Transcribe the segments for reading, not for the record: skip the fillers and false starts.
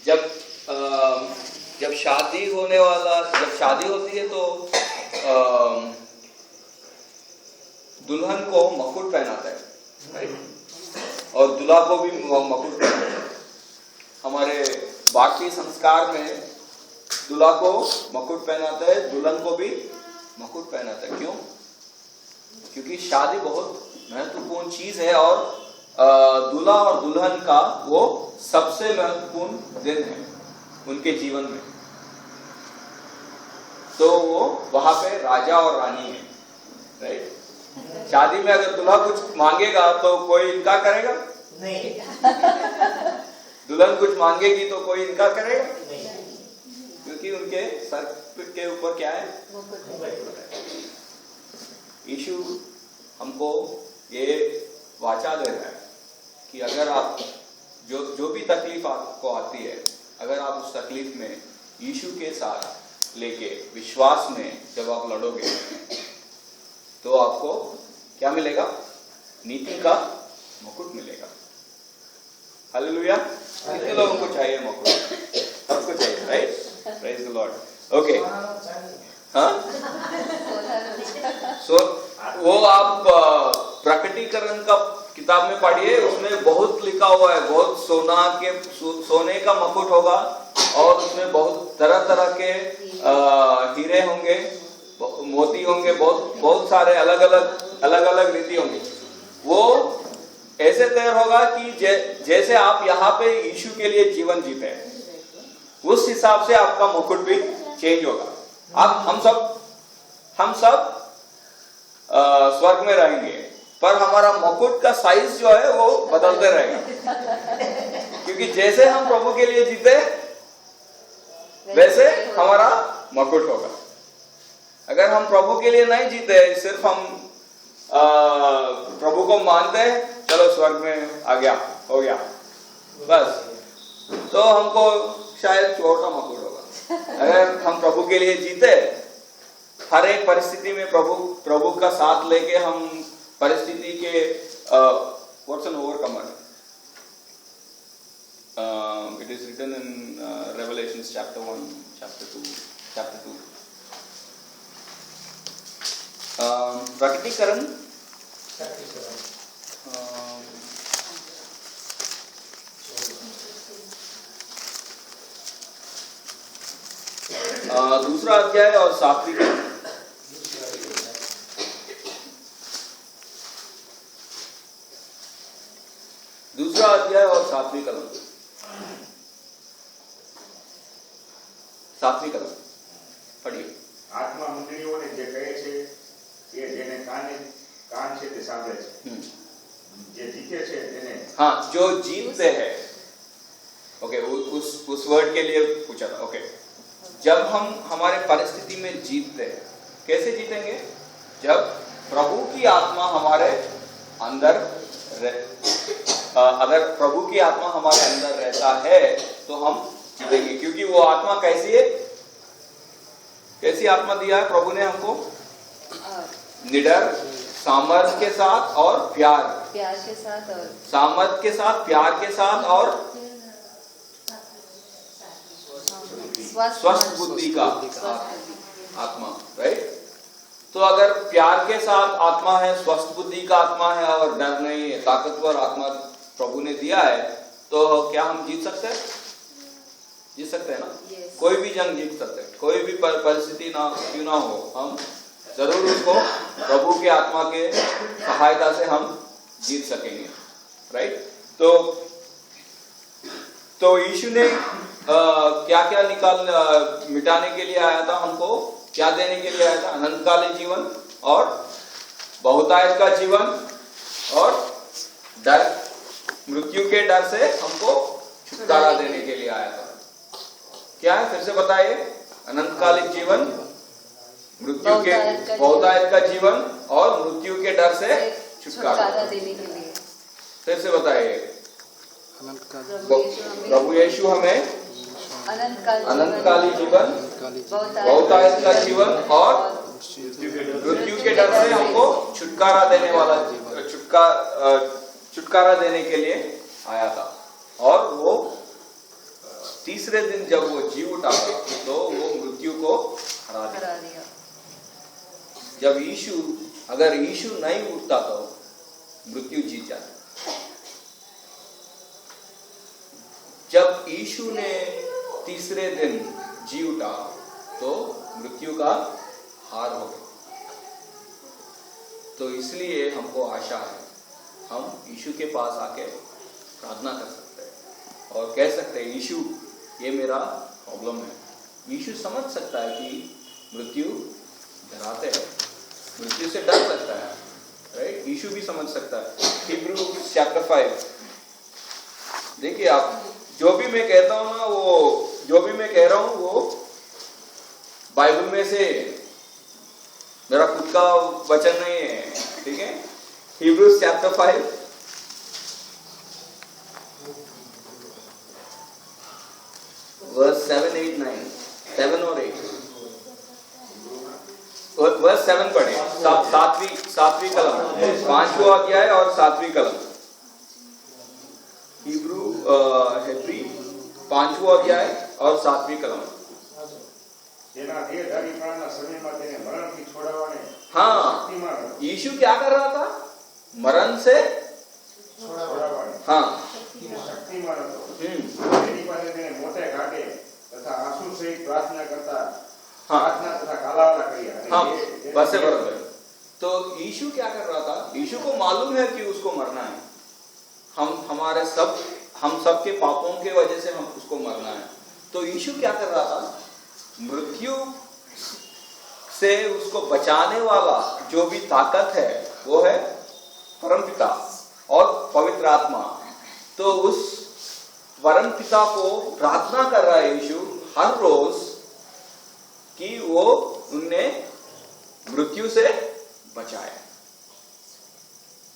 जब शादी होती है तो दुल्हन को मुकुट पहनाता है, राइट, और दूल्हा को भी मुकुट पहनाता है। हमारे भारतीय संस्कार में दूल्हा को मुकुट पहनाता है, दुल्हन को भी मुकुट पहनाता है। क्यों? क्योंकि शादी बहुत महत्वपूर्ण चीज है और दूल्हा और दुल्हन का वो सबसे महत्वपूर्ण दिन है उनके जीवन में। तो वो वहां पे राजा और रानी है, राइट। शादी में अगर दूल्हा कुछ मांगेगा तो कोई इनकार करेगा? नहीं। दुल्हन कुछ मांगेगी तो कोई इनकार करेगा? नहीं। क्योंकि उनके सर के ऊपर क्या है? यीशु हमको ये वाचा दे रहा है कि अगर आप जो भी तकलीफ आपको आती है, अगर आप उस तकलीफ में यीशु के साथ लेके विश्वास में जब आप लड़ोगे तो आपको क्या मिलेगा? नीति का मुकुट मिलेगा। हालेलुया। कितने लोगों को चाहिए मुकुट? सबको चाहिए, right? Praise the Lord. Okay, हाँ, सो वो आप प्रकटीकरण का किताब में पढ़िए, उसमें बहुत लिखा हुआ है। बहुत सोने का मुकुट होगा और उसमें बहुत तरह तरह के हीरे होंगे, मोती होंगे, बहुत सारे अलग अलग रीति होंगी। वो ऐसे तैयार होगा कि जैसे आप यहाँ पे यीशु के लिए जीवन जीते हैं, उस हिसाब से आपका मुकुट भी चेंज होगा। हम सब स्वर्ग में रहेंगे, पर हमारा मुकुट का साइज जो है वो बदलते रहेगा। क्योंकि जैसे हम प्रभु के लिए जीते वैसे हमारा मुकुट होगा। अगर हम प्रभु के लिए नहीं जीते, सिर्फ हम प्रभु को मानते हैं, चलो स्वर्ग में आ गया, हो गया बस, तो हमको शायद छोटा मुकुट होगा। अगर हम प्रभु के लिए जीते, हर एक परिस्थिति में प्रभु का साथ लेके हम परिस्थिति के what's an overcomer, it is written in Revelations chapter 1, chapter 2। प्रकटीकरण दूसरा अध्याय और 7वीं कलम। दूसरा अध्याय और 7वीं कलम। 7वीं कलम पढ़िए। આત્મા મંડળીઓને જે કહે છે કે જેને કાન છે તે સાંભળે છે, જે જીતે છે તેને, हाँ, जो जीतते हैं। ओके, उस वर्ड के लिए पूछा था। ओके, जब हम हमारे परिस्थिति में जीतते हैं, कैसे जीतेंगे? जब प्रभु की आत्मा हमारे अंदर अगर प्रभु की आत्मा हमारे अंदर रहता है तो हम जीतेंगे। क्योंकि वो आत्मा कैसी है? कैसी आत्मा दिया है प्रभु ने हमको? निडर, सामर्थ के साथ और प्यार के साथ, और सामर्थ के साथ, प्यार के साथ और स्वस्थ बुद्धि का आत्मा, राइट। तो अगर प्यार के साथ आत्मा है, स्वस्थ बुद्धि का आत्मा है और डर नहीं है, ताकतवर आत्मा प्रभु ने दिया है, तो क्या हम जीत सकते हैं? जीत सकते हैं ना? yes. कोई भी जंग जीत सकते हैं, कोई भी परिस्थिति ना क्यों ना हो, हम जरूर उसको प्रभु के आत्मा के सहायता से हम जीत सकेंगे, राइट। तो यीशु ने क्या क्या मिटाने के लिए आया था? हमको क्या देने के लिए आया था? अनंतकालीन जीवन और बहुतायत का जीवन और डर, मृत्यु के डर से हमको छुटकारा देने के लिए आया था। क्या है? फिर से बताइए। अनंतकालीन जीवन, मृत्यु के बहुतायत का जीवन और मृत्यु के डर से छुटकारा देने के लिए। फिर से बताइए। प्रभु यीशु हमें अनंतकालीन जीवन, बहुतायत का जीवन और मृत्यु के डर से हमको छुटकारा देने वाला, छुटकारा देने के लिए आया था। और वो तीसरे दिन जब वो जी उठा तो वो मृत्यु को हरा दिया। जब अगर यीशु नहीं उठता तो मृत्यु जीत जाती। जब यीशु ने तीसरे दिन जी उठा तो मृत्यु का हार हो गया। तो इसलिए हमको आशा है, हम यीशु के पास आके प्रार्थना कर सकते हैं और कह सकते हैं, यीशु ये मेरा प्रॉब्लम है। यीशु समझ सकता है कि मृत्यु डराते हैं, मृत्यु से डर लगता है, राइट? यीशु भी समझ सकता है। हिब्रू चैप्टर 5 देखिए आप, जो भी मैं कहता हूं ना, वो जो भी मैं कह रहा हूं वो बाइबल में से मेरा खुद का वचन नहीं है, ठीक है? हिब्रू चैप्टर 5 वर्स 7, 8, 9, 7 और 8, वर्स 7 पढ़े, सातवीं कलम, 5वां अध्याय और 7वीं कलम। हिब्रू 5वां अध्याय और 7वीं कलम। हाँ, यीशु क्या कर रहा था? मरण से हाँ बस है बराबर। तो यीशु क्या कर रहा था? यीशु को मालूम है कि उसको मरना है। हम सब के पापों के वजह से हम उसको मरना है। तो यीशु क्या कर रहा था? मृत्यु से उसको बचाने वाला जो भी ताकत है वो है परमपिता और पवित्र आत्मा। तो उस परमपिता को प्रार्थना कर रहा है यीशु हर रोज कि वो उन्हें मृत्यु से बचाए।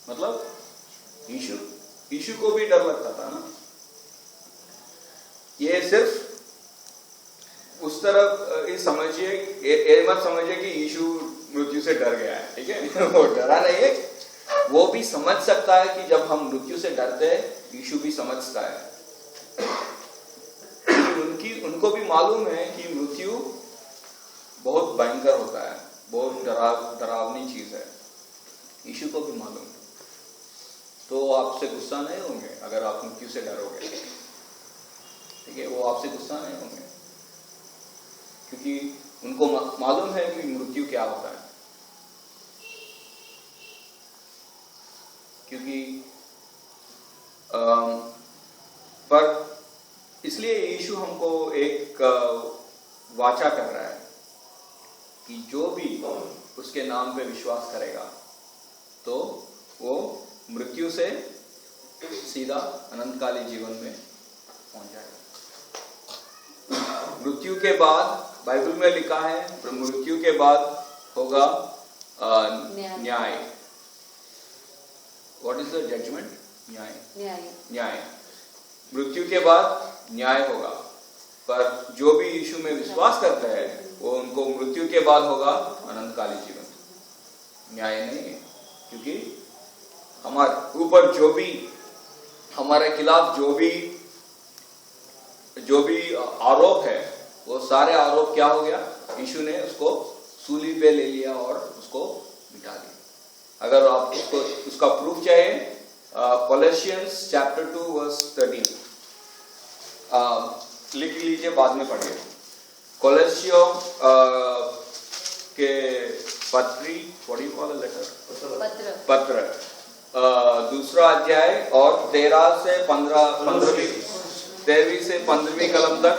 मतलब यीशु को भी डर लगता था ना। ये सिर्फ उस तरफ समझिए, ये मत समझिए कि यीशु मृत्यु से डर गया है, ठीक है? वो डरा नहीं है, वो भी समझ सकता है कि जब हम मृत्यु से डरते हैं, यीशु भी समझता है। उनको भी मालूम है कि मृत्यु बहुत भयंकर होता है, बहुत डरावनी चीज है। यीशु को भी मालूम है। तो आपसे गुस्सा नहीं होंगे अगर आप मृत्यु से डरोगे, ठीक है? वो आपसे गुस्सा नहीं होंगे क्योंकि उनको मालूम है कि मृत्यु क्या होता है। क्योंकि पर इसलिए यीशु हमको एक वाचा कर रहा है कि जो भी उसके नाम पे विश्वास करेगा तो वो मृत्यु से सीधा अनंतकालीन जीवन में पहुंच जाएगा। मृत्यु के बाद बाइबल में लिखा है, मृत्यु के बाद होगा न्याय। What is the judgement? न्याय। मृत्यु के बाद न्याय होगा। पर जो भी यीशु में विश्वास करते हैं वो उनको मृत्यु के बाद होगा अनंतकालीन जीवन। न्याय नहीं है, क्योंकि हमारे ऊपर जो भी, हमारे खिलाफ जो भी आरोप है, वो सारे आरोप क्या हो गया? यीशु ने उसको सूली पे ले लिया और उसको मिटा दिया। अगर आप उसका प्रूफ चाहिए, कोलोसियंस चैप्टर 2 वर्स 13 लिख लीजिए, बाद में पढ़िए। कोलोसियों के पत्र दूसरा अध्याय और 13वीं से 15वीं कलम तक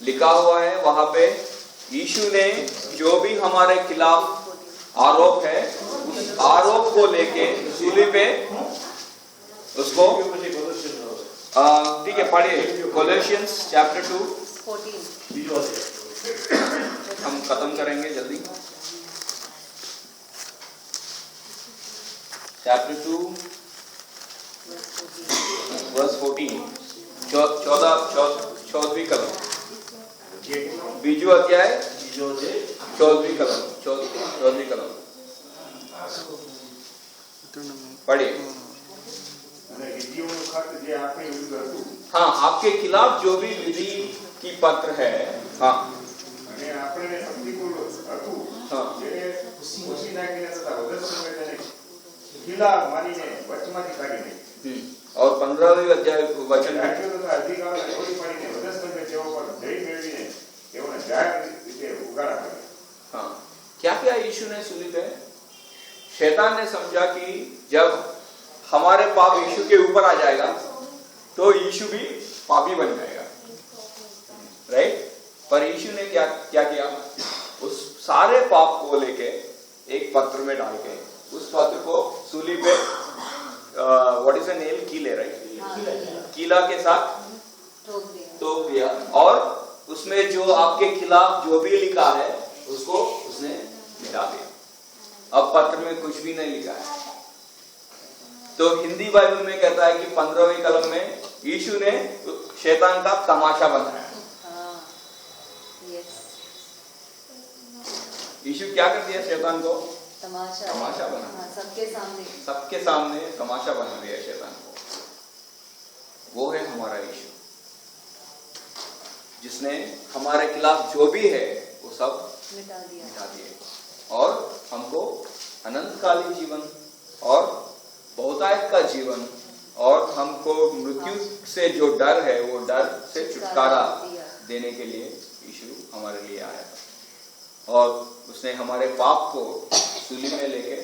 लिखा हुआ है। वहां पे यीशु ने जो भी हमारे खिलाफ आरोप है, उस आरोप को लेके सूली पे उसको, ठीक है, पढ़िए कोलोसियंस चैप्टर 2 14। हम खत्म करेंगे जल्दी। चैप्टर 2 वर्स 14, 14वीं कलम, बीजू अध्याय 14वीं कलम पढ़िए। हाँ, आपके खिलाफ जो भी विधि की पत्र है। हाँ અને આપણે અતિકુલ હતું हाँ જેને ખુશી નાખીને તથા વદસ્સુને તેને ખીલા મારીને વચમાંથી કાઢીને और 15वें अध्याय वचन है, રાજ્યો તથા અધિકારોને તોડી પાડીને વદસ્સુને તેઓ પર જય મેળવીને તેઓને જાહેર રીતે ઉગાડા કર્યા. हाँ क्या किया यीशु ने सूली पे? शैतान ने समझा कि जब हमारे पाप यीशु के ऊपर आ जाएगा तो यीशु भी पापी बन जाएगा, राइट? पर यीशु ने क्या क्या किया? उस सारे पाप को लेके एक पत्र में डाल के उस पत्र को सूली पे व्हाट इज अ नेल, कीले, राइट? कीला के साथ तोप दिया और उसमें जो आपके खिलाफ जो भी लिखा है उसको उसने मिटा दिया. अब पत्र में कुछ भी नहीं लिखा है. तो हिंदी बाइबल में कहता है कि 15वीं कलम में यीशु ने शैतान का तमाशा बनाया. यीशु क्या कर दिया? शैतान को तमाशा बना, सबके सामने तमाशा बना दिया शैतान को. वो है हमारा यीशु जिसने हमारे खिलाफ जो भी है वो सब मिटा दिए और हमको अनंतकालीन जीवन और बहुतायत का जीवन और हमको मृत्यु से जो डर है वो डर से छुटकारा देने के लिए यीशु हमारे लिए आया था और उसने हमारे पाप को सूली में लेके